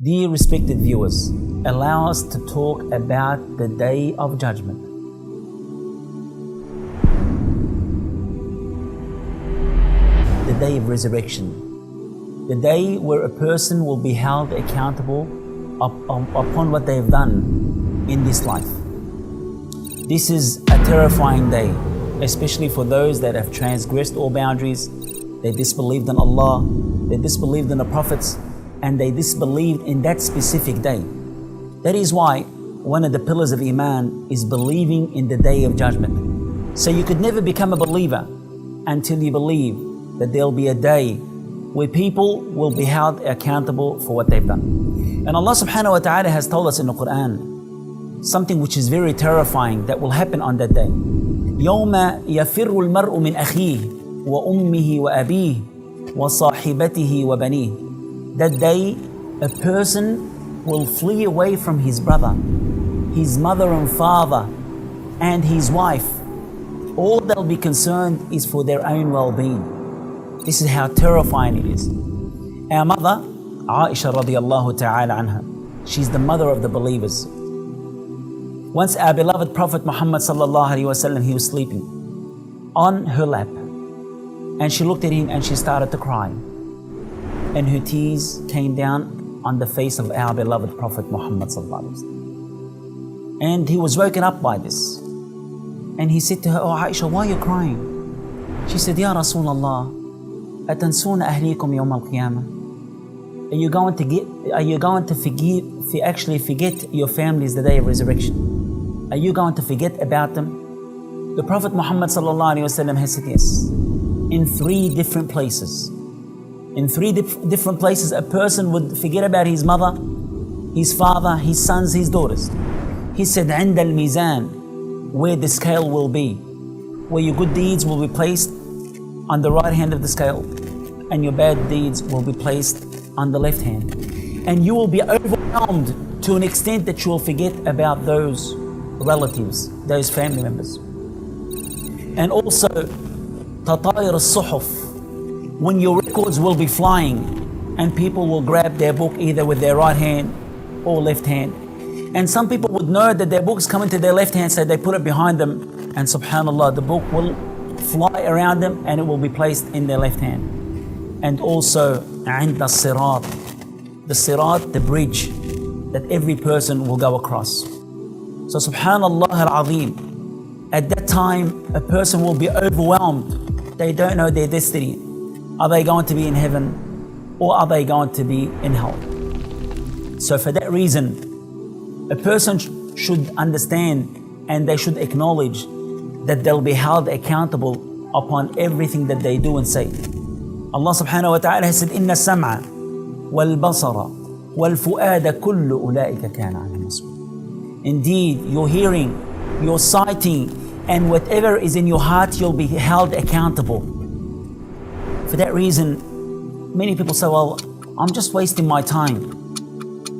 Dear respected viewers, allow us to talk about the Day of Judgment. The Day of Resurrection. The day where a person will be held accountable upon what they have done in this life. This is a terrifying day, especially for those that have transgressed all boundaries. They disbelieved in Allah, they disbelieved in the prophets, and they disbelieved in that specific day. That is why one of the pillars of Iman is believing in the Day of Judgment. So you could never become a believer until you believe that there'll be a day where people will be held accountable for what they've done. And Allah subhanahu wa ta'ala has told us in the Quran something which is very terrifying that will happen on that day. يَوْمَ يَفِرُّ الْمَرْءُ مِنْ أَخِيهِ وَأُمِّهِ وَأَبِيهِ وَصَاحِبَتِهِ وَبَنِيهِ. That day, a person will flee away from his brother, his mother and father, and his wife. All they'll be concerned is for their own well-being. This is how terrifying it is. Our mother, Aisha radiallahu ta'ala anha, she's the mother of the believers. Once our beloved Prophet Muhammad sallallahu alaihi wasallam, he was sleeping on her lap, and she looked at him and she started to cry. And her tears came down on the face of our beloved Prophet Muhammad sallallahu alaihi wasallam. And he was woken up by this. And he said to her, "Oh Aisha, why are you crying?" She said, "Ya Rasulullah, atansuna ahlikum yawm al-qiyamah? Are you going to actually forget your families the day of resurrection? Are you going to forget about them?" The Prophet Muhammad sallallahu alaihi wasallam has said yes. In 3 different places. In 3 different places, a person would forget about his mother, his father, his sons, his daughters. He said, عند الميزان, where the scale will be, where your good deeds will be placed on the right hand of the scale, and your bad deeds will be placed on the left hand. And you will be overwhelmed to an extent that you will forget about those relatives, those family members. And also, تطاير الصحف, when your records will be flying and people will grab their book either with their right hand or left hand. And some people would know that their book's coming to their left hand, so they put it behind them, and subhanAllah, the book will fly around them and it will be placed in their left hand. And also, عند الصراط, the sirat, the bridge that every person will go across. So subhanAllah al-Azim, at that time a person will be overwhelmed. They don't know their destiny. Are they going to be in heaven or are they going to be in hell? So for that reason, a person should understand and they should acknowledge that they'll be held accountable upon everything that they do and say. Allah subhanahu wa ta'ala has said, إِنَّ السَّمْعَ وَالْبَصَرَ وَالْفُؤَادَ كُلُّ أُولَٰئِكَ كَانَ عَنْهُ مَسْئُولًا. Indeed, your hearing, your sighting, and whatever is in your heart, you'll be held accountable. For that reason, many people say, well, I'm just wasting my time.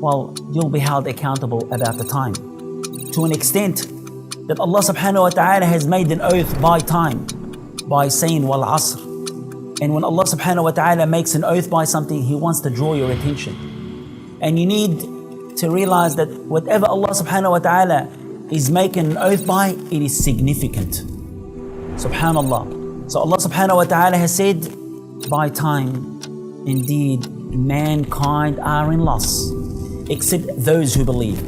Well, you'll be held accountable about the time. To an extent that Allah subhanahu wa ta'ala has made an oath by time, by saying, wal asr. And when Allah subhanahu wa ta'ala makes an oath by something, He wants to draw your attention. And you need to realize that whatever Allah subhanahu wa ta'ala is making an oath by, it is significant. Subhanallah. So Allah subhanahu wa ta'ala has said, by time, indeed, mankind are in loss, except those who believe.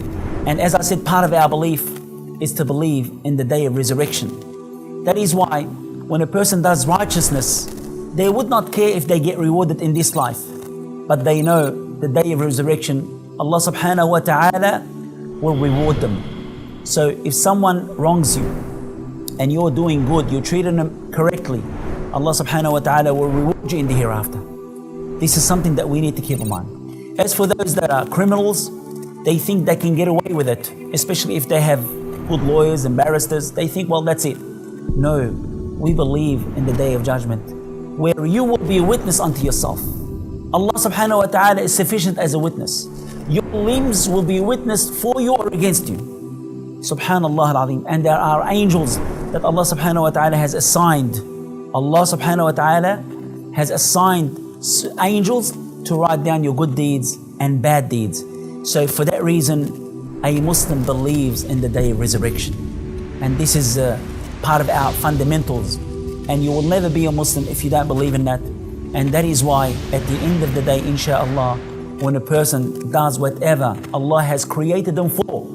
And as I said, part of our belief is to believe in the day of resurrection. That is why when a person does righteousness, they would not care if they get rewarded in this life, but they know the day of resurrection, Allah subhanahu wa ta'ala will reward them. So if someone wrongs you and you're doing good, you're treating them correctly, Allah subhanahu wa ta'ala will reward you in the hereafter. This is something that we need to keep in mind. As for those that are criminals, they think they can get away with it, especially if they have good lawyers and barristers. They think, well, that's it. No, we believe in the Day of Judgment, where you will be a witness unto yourself. Allah subhanahu wa ta'ala is sufficient as a witness. Your limbs will be a witness for you or against you. Subhanallah al-Azim. And there are angels that Allah subhanahu wa ta'ala has assigned. Allah subhanahu wa ta'ala has assigned angels to write down your good deeds and bad deeds. So for that reason, a Muslim believes in the day of resurrection. And this is part of our fundamentals. And you will never be a Muslim if you don't believe in that. And that is why at the end of the day, inshallah, when a person does whatever Allah has created them for,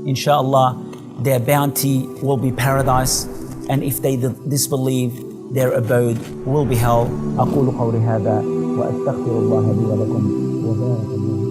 inshallah, their bounty will be paradise. And if they disbelieve, their abode will be hell. أقول قولي هذا وأستغفر الله لي ولكم وبارك الله.